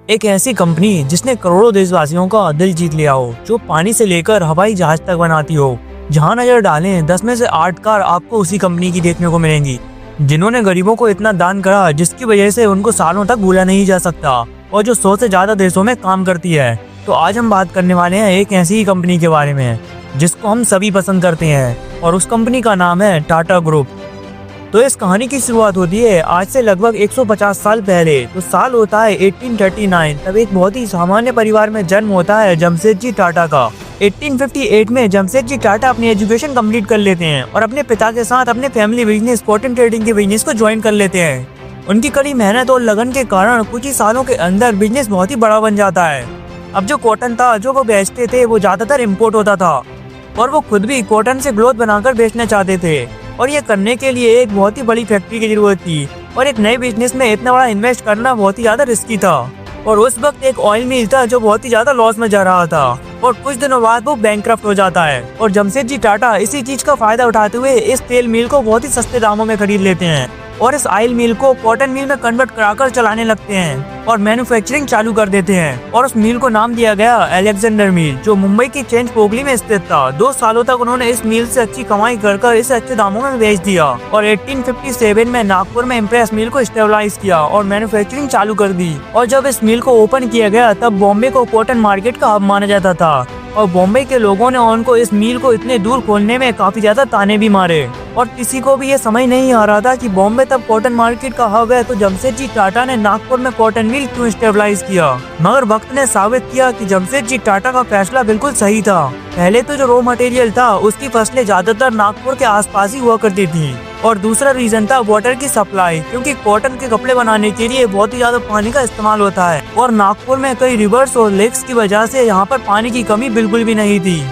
एक ऐसी कंपनी जिसने करोड़ों देशवासियों का दिल जीत लिया हो, जो पानी से लेकर हवाई जहाज तक बनाती हो। जहां नजर डालें 10 में से 8 कार आपको उसी कंपनी की देखने को मिलेंगी, जिन्होंने गरीबों को इतना दान करा जिसकी वजह से उनको सालों तक भूला नहीं जा सकता, और जो 100 से ज्यादा देशों में काम करती है। तो आज हम बात करने वाले हैं एक ऐसी ही कंपनी के बारे में जिसको हम सभी पसंद करते हैं, और उस कंपनी का नाम है टाटा ग्रुप। तो इस कहानी की शुरुआत होती है आज से लगभग 150 साल पहले। तो साल होता है 1839। तब एक बहुत ही सामान्य परिवार में जन्म होता है जमशेदजी टाटा का। 1858 में जमशेदजी टाटा अपनी एजुकेशन कंप्लीट कर लेते हैं और अपने पिता के साथ अपने फैमिली बिजनेस कॉटन ट्रेडिंग के बिजनेस को ज्वाइन कर लेते हैं। उनकी कड़ी मेहनत और लगन के कारण कुछ ही सालों के अंदर बिजनेस बहुत ही बड़ा बन जाता है। अब जो कॉटन था जो वो बेचते थे वो ज्यादातर इम्पोर्ट होता था, और वो खुद भी कॉटन से क्लॉथ बनाकर बेचना चाहते थे, और ये करने के लिए एक बहुत ही बड़ी फैक्ट्री की जरूरत थी। और एक नए बिजनेस में इतना बड़ा इन्वेस्ट करना बहुत ही ज्यादा रिस्की था। और उस वक्त एक ऑयल मिल था जो बहुत ही ज्यादा लॉस में जा रहा था, और कुछ दिनों बाद वो बैंकक्रप्ट हो जाता है। और जमशेदजी टाटा इसी चीज का फायदा उठाते हुए इस तेल मिल को बहुत ही सस्ते दामों में खरीद लेते हैं, और इस ऑयल मिल को कॉटन मिल में कन्वर्ट कराकर चलाने लगते हैं और मैन्युफैक्चरिंग चालू कर देते हैं। और उस मिल को नाम दिया गया अलेक्जेंडर मिल, जो मुंबई की चेंज पोगली में स्थित था। 2 सालों तक उन्होंने इस मिल से अच्छी कमाई कर इसे अच्छे दामों में बेच दिया, और 1857 में नागपुर में इम्प्रेस मिल को स्टेबलाइज किया और मैन्युफैक्चरिंग चालू कर दी। और जब इस मिल को ओपन किया गया तब बॉम्बे को कॉटन मार्केट का हब माना जाता था, और बॉम्बे के लोगों ने उनको इस मिल को इतने दूर खोलने में काफी ज्यादा ताने भी मारे। और किसी को भी ये समझ नहीं आ रहा था कि बॉम्बे तब कॉटन मार्केट का हब है, तो जमशेदजी टाटा ने नागपुर में कॉटन मिल क्यों स्टेबलाइज किया। मगर वक्त ने साबित किया कि जमशेदजी टाटा का फैसला बिल्कुल सही था। पहले तो जो रॉ मटेरियल था उसकी फसलें ज्यादातर नागपुर के आसपास ही हुआ करती थी, और दूसरा रीजन था वाटर की सप्लाई, क्योंकि कॉटन के कपड़े बनाने के लिए बहुत ही ज्यादा पानी का इस्तेमाल होता है, और नागपुर में कई रिवर्स और लेक्स की वजह से यहाँ पर पानी की कमी बिल्कुल भी नहीं थी।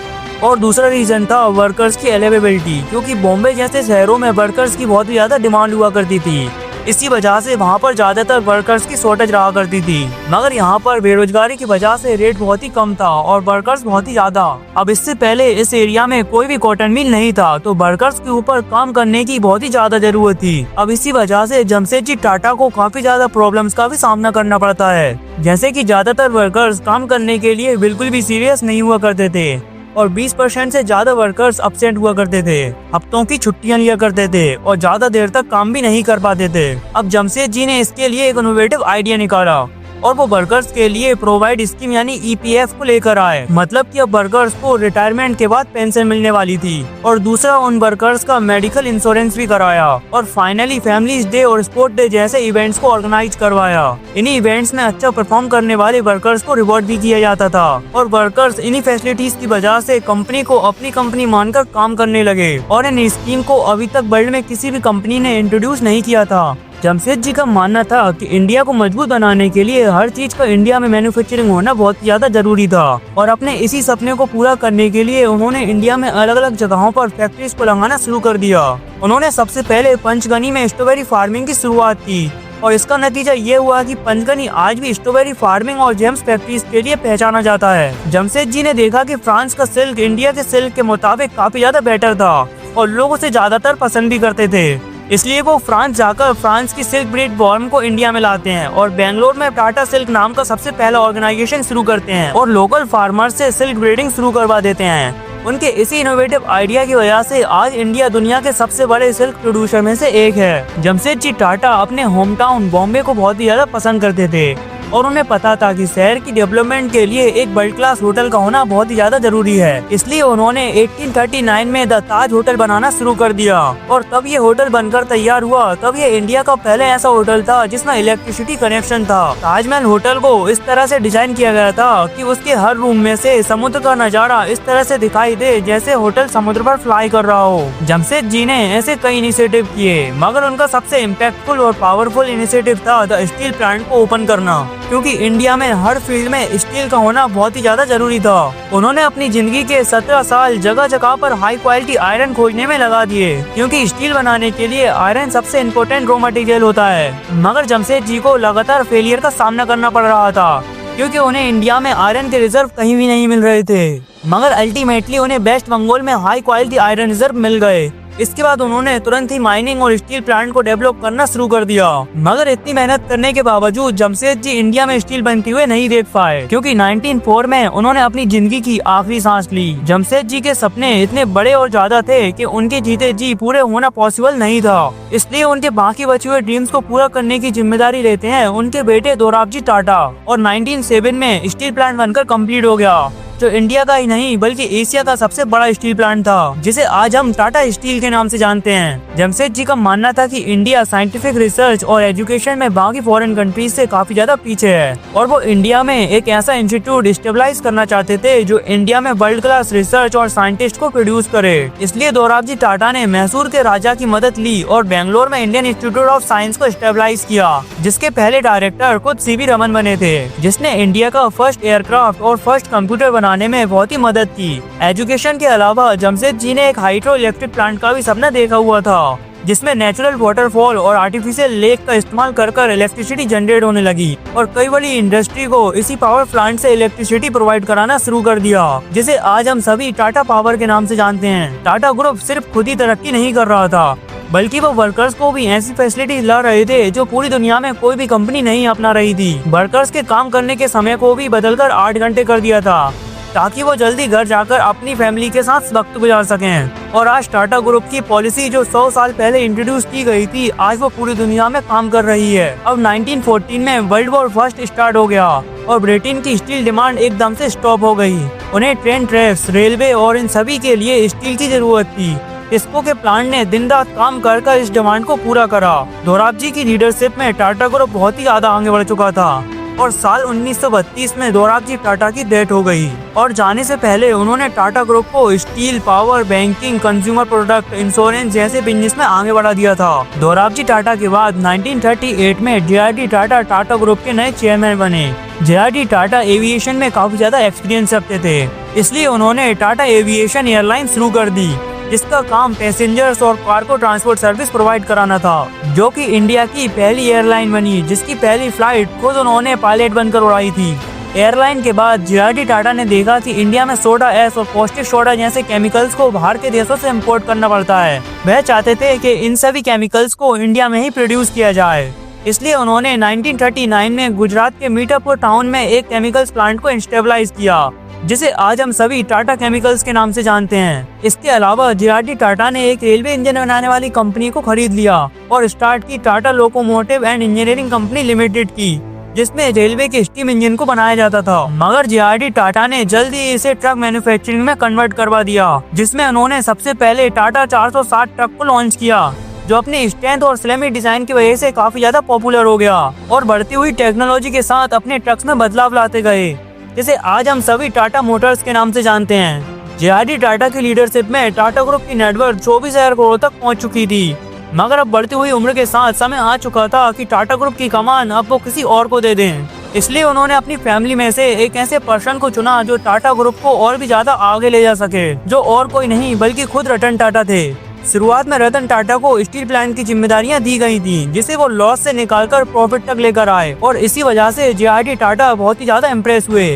और दूसरा रीजन था वर्कर्स की अवेलेबिलिटी, क्योंकि बॉम्बे जैसे शहरों में वर्कर्स की बहुत ही ज्यादा डिमांड हुआ करती थी। इसी वजह से वहाँ पर ज्यादातर वर्कर्स की शॉर्टेज रहा करती थी। मगर यहाँ पर बेरोजगारी की वजह से रेट बहुत ही कम था और वर्कर्स बहुत ही ज्यादा। अब इससे पहले इस एरिया में कोई भी कॉटन मिल नहीं था, तो वर्कर्स के ऊपर काम करने की बहुत ही ज्यादा जरूरत थी। अब इसी वजह से जमशेदजी टाटा को काफी ज्यादा प्रॉब्लम्स का भी सामना करना पड़ता है, जैसे कि ज्यादातर वर्कर्स काम करने के लिए बिल्कुल भी सीरियस नहीं हुआ करते थे, और 20% से ज्यादा वर्कर्स अब्सेंट हुआ करते थे, हफ्तों की छुट्टियां लिया करते थे, और ज्यादा देर तक काम भी नहीं कर पाते थे। अब जमशेद जी ने इसके लिए एक इनोवेटिव आइडिया निकाला, और वो वर्कर्स के लिए प्रोवाइड स्कीम यानी EPF को लेकर आए। मतलब कि अब वर्कर्स को रिटायरमेंट के बाद पेंशन मिलने वाली थी, और दूसरा उन वर्कर्स का मेडिकल इंश्योरेंस भी कराया, और फाइनली फैमिलीज डे और स्पोर्ट डे जैसे इवेंट्स को ऑर्गेनाइज करवाया। इन्हीं इवेंट्स में अच्छा परफॉर्म करने वाले वर्कर्स को रिवॉर्ड भी किया जाता था, और वर्कर्स इन्हीं फैसिलिटीज की वजह से कंपनी को अपनी कंपनी मानकर काम करने लगे। और इन स्कीम को अभी तक वर्ल्ड में किसी भी कंपनी ने इंट्रोड्यूस नहीं किया था। जमशेद जी का मानना था कि इंडिया को मजबूत बनाने के लिए हर चीज का इंडिया में मैन्युफैक्चरिंग होना बहुत ज्यादा जरूरी था, और अपने इसी सपने को पूरा करने के लिए उन्होंने इंडिया में अलग अलग जगहों पर फैक्ट्रीज को लगाना शुरू कर दिया। उन्होंने सबसे पहले पंचगनी में स्ट्रॉबेरी फार्मिंग की शुरुआत की, और इसका नतीजा ये हुआ कि पंचगनी आज भी स्ट्रॉबेरी फार्मिंग और जेम्स फैक्ट्रीज के लिए पहचाना जाता है। जमशेद जी ने देखा कि फ्रांस का सिल्क इंडिया के सिल्क के मुताबिक काफी ज्यादा बेटर था, और लोग उसे ज्यादातर पसंद भी करते थे। इसलिए वो फ्रांस जाकर फ्रांस की सिल्क ब्रीड वॉर्म को इंडिया में लाते हैं, और बेंगलोर में टाटा सिल्क नाम का सबसे पहला ऑर्गेनाइजेशन शुरू करते हैं, और लोकल फार्मर से सिल्क ब्रीडिंग शुरू करवा देते हैं। उनके इसी इनोवेटिव आइडिया की वजह से आज इंडिया दुनिया के सबसे बड़े सिल्क प्रोड्यूसर में से एक है। जमशेदजी टाटा अपने होम टाउन बॉम्बे को बहुत ही ज्यादा पसंद करते थे, और उन्हें पता था कि शहर की डेवलपमेंट के लिए एक वर्ल्ड क्लास होटल का होना बहुत ही ज्यादा जरूरी है। इसलिए उन्होंने 1839 में द ताज होटल बनाना शुरू कर दिया, और तब ये होटल बनकर तैयार हुआ तब ये इंडिया का पहले ऐसा होटल था जिसमें इलेक्ट्रिसिटी कनेक्शन था। ताजमहल होटल को इस तरह से डिजाइन किया गया था कि उसके हर रूम में से समुद्र का नजारा इस तरह से दिखाई दे जैसे होटल समुद्र पर फ्लाई कर रहा हो। जमशेद जी ने ऐसे कई इनिशिएटिव किए, मगर उनका सबसे इम्पैक्टफुल और पावरफुल इनिशिएटिव था द स्टील प्लांट को ओपन करना, क्योंकि इंडिया में हर फील्ड में स्टील का होना बहुत ही ज्यादा जरूरी था। उन्होंने अपनी जिंदगी के 17 साल जगह जगह पर हाई क्वालिटी आयरन खोजने में लगा दिए, क्योंकि स्टील बनाने के लिए आयरन सबसे इम्पोर्टेंट रॉ मटेरियल होता है। मगर जमशेद जी को लगातार फेलियर का सामना करना पड़ रहा था, क्योंकि उन्हें इंडिया में आयरन के रिजर्व कहीं भी नहीं मिल रहे थे। मगर अल्टीमेटली उन्हें वेस्ट बंगाल में हाई क्वालिटी आयरन रिजर्व मिल गए, इसके बाद उन्होंने तुरंत ही माइनिंग और स्टील प्लांट को डेवलप करना शुरू कर दिया। मगर इतनी मेहनत करने के बावजूद जमशेदजी इंडिया में स्टील बनते हुए नहीं देख पाए, क्योंकि 1904 में उन्होंने अपनी जिंदगी की आखिरी सांस ली। जमशेदजी के सपने इतने बड़े और ज्यादा थे कि उनके जीते जी पूरे होना पॉसिबल नहीं था। इसलिए उनके बाकी बचे हुए ड्रीम्स को पूरा करने की जिम्मेदारी लेते हैं उनके बेटे दोराबजी टाटा, और 1907 में स्टील प्लांट बनकर कंप्लीट हो गया, जो इंडिया का ही नहीं बल्कि एशिया का सबसे बड़ा स्टील प्लांट था, जिसे आज हम टाटा स्टील के नाम से जानते हैं। जमशेदजी का मानना था कि इंडिया साइंटिफिक रिसर्च और एजुकेशन में बाकी फॉरेन कंट्रीज से काफी ज्यादा पीछे है, और वो इंडिया में एक ऐसा इंस्टीट्यूट स्टेबलाइज करना चाहते थे जो इंडिया में वर्ल्ड क्लास रिसर्च और साइंटिस्ट को प्रोड्यूस करे। इसलिए दोराबजी टाटा ने मैसूर के राजा की मदद ली और बेंगलोर में इंडियन इंस्टीट्यूट ऑफ साइंस को स्टेबलाइज किया, जिसके पहले डायरेक्टर खुद सीवी रमन बने थे, जिसने इंडिया का फर्स्ट एयरक्राफ्ट और फर्स्ट कंप्यूटर बनाने में बहुत ही मदद की। एजुकेशन के अलावा जमशेदजी ने एक हाइड्रो इलेक्ट्रिक प्लांट का भी सपना देखा हुआ था, जिसमें नेचुरल वाटरफॉल और आर्टिफिशियल लेक का इस्तेमाल कर इलेक्ट्रिसिटी जनरेट होने लगी, और कई बड़ी इंडस्ट्री को इसी पावर प्लांट से इलेक्ट्रिसिटी प्रोवाइड कराना शुरू कर दिया, जिसे आज हम सभी टाटा पावर के नाम से जानते हैं। टाटा ग्रुप सिर्फ खुद ही तरक्की नहीं कर रहा था, बल्कि वो वर्कर्स को भी ऐसी फैसिलिटी ला रहे थे जो पूरी दुनिया में कोई भी कंपनी नहीं अपना रही थी। वर्कर्स के काम करने के समय को भी बदलकर 8 घंटे कर दिया था, ताकि वो जल्दी घर जाकर अपनी फैमिली के साथ वक्त गुजार सकें। और आज टाटा ग्रुप की पॉलिसी जो 100 साल पहले इंट्रोड्यूस की गई थी, आज वो पूरी दुनिया में काम कर रही है। अब 1914 में वर्ल्ड वॉर फर्स्ट स्टार्ट हो गया और ब्रिटेन की स्टील डिमांड एकदम से स्टॉप हो गई। उन्हें ट्रेन ट्रैक्स, रेलवे और इन सभी के लिए स्टील की जरूरत थी। टिस्को के प्लांट ने दिन रात काम कर इस डिमांड को पूरा करा। दोराबजी की लीडरशिप में टाटा ग्रुप बहुत ही ज्यादा आगे बढ़ चुका था, और साल 1932 में दोराबजी टाटा की डेथ हो गई, और जाने से पहले उन्होंने टाटा ग्रुप को steel, power, banking, consumer product, insurance जैसे बिजनेस में आगे बढ़ा दिया था। दोराबजी टाटा के बाद 1938 में जे.आर.डी. टाटा टाटा ग्रुप के नए चेयरमैन बने। जे.आर.डी. टाटा एविएशन में काफी ज्यादा एक्सपीरियंस रखते थे, इसलिए उन्होंने टाटा एविएशन एयरलाइन शुरू कर दी, जिसका काम पैसेंजर्स और कार्गो ट्रांसपोर्ट सर्विस प्रोवाइड कराना था, जो कि इंडिया की पहली एयरलाइन बनी, जिसकी पहली फ्लाइट खुद उन्होंने पायलट बनकर उड़ाई थी। एयरलाइन के बाद जे.आर.डी. टाटा ने देखा कि इंडिया में सोडा ऐश और पौष्टिक सोडा जैसे केमिकल्स को बाहर के देशों से इम्पोर्ट करना पड़ता है। वह चाहते थे कि इन सभी केमिकल्स को इंडिया में ही प्रोड्यूस किया जाए, इसलिए उन्होंने 1939 में गुजरात के मीठापुर टाउन में एक केमिकल्स प्लांट को स्टेबलाइज किया, जिसे आज हम सभी टाटा केमिकल्स के नाम से जानते हैं। इसके अलावा जे.आर.डी. टाटा ने एक रेलवे इंजन बनाने वाली कंपनी को खरीद लिया और स्टार्ट की Tata locomotive and engineering company limited की, जिसमें रेलवे के स्टीम इंजन को बनाया जाता था। मगर जे.आर.डी. टाटा ने जल्दी इसे ट्रक मैन्युफैक्चरिंग में कन्वर्ट करवा दिया, जिसमें उन्होंने सबसे पहले टाटा 460 ट्रक को लॉन्च किया, जो अपनी स्ट्रेंथ और स्लिम डिजाइन की वजह से काफी ज्यादा पॉपुलर हो गया, और बढ़ती हुई टेक्नोलॉजी के साथ अपने ट्रक्स में बदलाव लाते गए, जिसे आज हम सभी टाटा मोटर्स के नाम से जानते हैं। जे.आर.डी. टाटा की लीडरशिप में टाटा ग्रुप की नेटवर्थ 24,000 करोड़ तक पहुंच चुकी थी। मगर अब बढ़ती हुई उम्र के साथ समय आ चुका था कि टाटा ग्रुप की कमान अब वो किसी और को दे दें। इसलिए उन्होंने अपनी फैमिली में से एक ऐसे पर्सन को चुना जो टाटा ग्रुप को और भी ज्यादा आगे ले जा सके, जो और कोई नहीं बल्कि खुद रतन टाटा थे। शुरुआत में रतन टाटा को स्टील प्लांट की जिम्मेदारियां दी गई थी, जिसे वो लॉस से निकालकर प्रॉफिट तक लेकर आए, और इसी वजह से जे.आर.डी. टाटा बहुत ही ज्यादा इम्प्रेस हुए,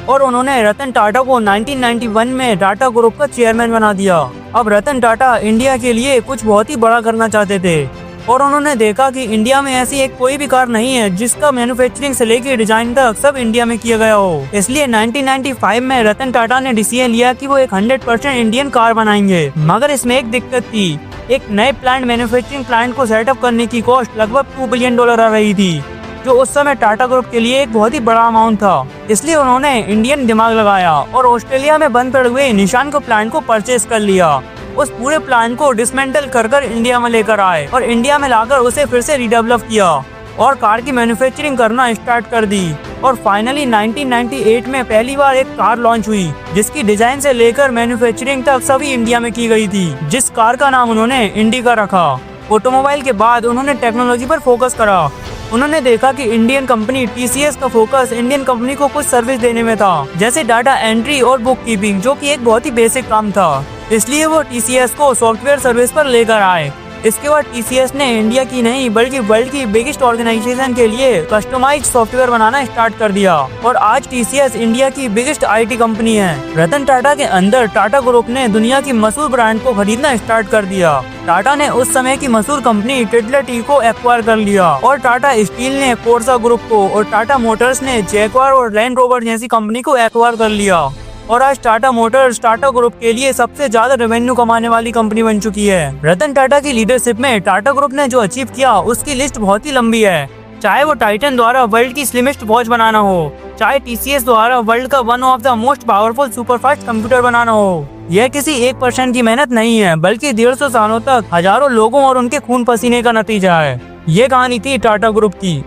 और उन्होंने रतन टाटा को 1991 में टाटा ग्रुप का चेयरमैन बना दिया। अब रतन टाटा इंडिया के लिए कुछ बहुत ही बड़ा करना चाहते थे, और उन्होंने देखा कि इंडिया में ऐसी एक कोई भी कार नहीं है जिसका मैन्युफैक्चरिंग से लेकर डिजाइन तक सब इंडिया में किया गया हो। इसलिए 1995 में रतन टाटा ने डिसीजन लिया कि वो एक 100% इंडियन कार बनाएंगे। मगर इसमें एक दिक्कत थी, एक नए प्लांट मैन्युफैक्चरिंग प्लांट को सेटअप करने की कॉस्ट लगभग $2 बिलियन आ रही थी, जो उस समय टाटा ग्रुप के लिए एक बहुत ही बड़ा अमाउंट था। इसलिए उन्होंने इंडियन दिमाग लगाया और ऑस्ट्रेलिया में बंद पड़े हुए निशान को प्लांट को परचेज कर लिया। उस पूरे प्लांट को डिसमेंटल कर इंडिया में लेकर आए और इंडिया में लाकर उसे फिर से रीडेवलप किया और कार की मैन्युफैक्चरिंग करना स्टार्ट कर दी। और फाइनली 1998 में पहली बार एक कार लॉन्च हुई, जिसकी डिजाइन से लेकर मैन्युफैक्चरिंग तक सभी इंडिया में की गई थी, जिस कार का नाम उन्होंने इंडिका रखा। ऑटोमोबाइल के बाद उन्होंने टेक्नोलॉजी पर फोकस करा। उन्होंने देखा कि इंडियन कंपनी टीसीएस का फोकस इंडियन कंपनी को कुछ सर्विस देने में था, जैसे डाटा एंट्री और बुक कीपिंग, जो कि एक बहुत ही बेसिक काम था। इसलिए वो टीसीएस को सॉफ्टवेयर सर्विस पर लेकर आए। इसके बाद टीसीएस ने इंडिया की नहीं बल्कि वर्ल्ड की बिगेस्ट ऑर्गेनाइजेशन के लिए कस्टमाइज्ड सॉफ्टवेयर बनाना स्टार्ट कर दिया और आज टीसीएस इंडिया की बिगेस्ट आईटी कंपनी है। रतन टाटा के अंदर टाटा ग्रुप ने दुनिया की मशहूर ब्रांड को खरीदना स्टार्ट कर दिया। टाटा ने उस समय की मशहूर कंपनी टिडलर टी को एक्वायर कर लिया और टाटा स्टील ने कोर्सा ग्रुप को और टाटा मोटर्स ने जैगुआर और लैंड रोवर जैसी कंपनी को एक्वायर कर लिया और आज टाटा मोटर्स टाटा ग्रुप के लिए सबसे ज्यादा रेवेन्यू कमाने वाली कंपनी बन चुकी है। रतन टाटा की लीडरशिप में टाटा ग्रुप ने जो अचीव किया उसकी लिस्ट बहुत ही लंबी है, चाहे वो टाइटन द्वारा वर्ल्ड की स्लिमेस्ट वॉच बनाना हो, चाहे टीसीएस द्वारा वर्ल्ड का one of the most powerful superfast computer बनाना हो। यह किसी 1% की मेहनत नहीं है बल्कि 150 सालों तक हजारों लोगों और उनके खून पसीने का नतीजा है। ये कहानी थी टाटा ग्रुप की।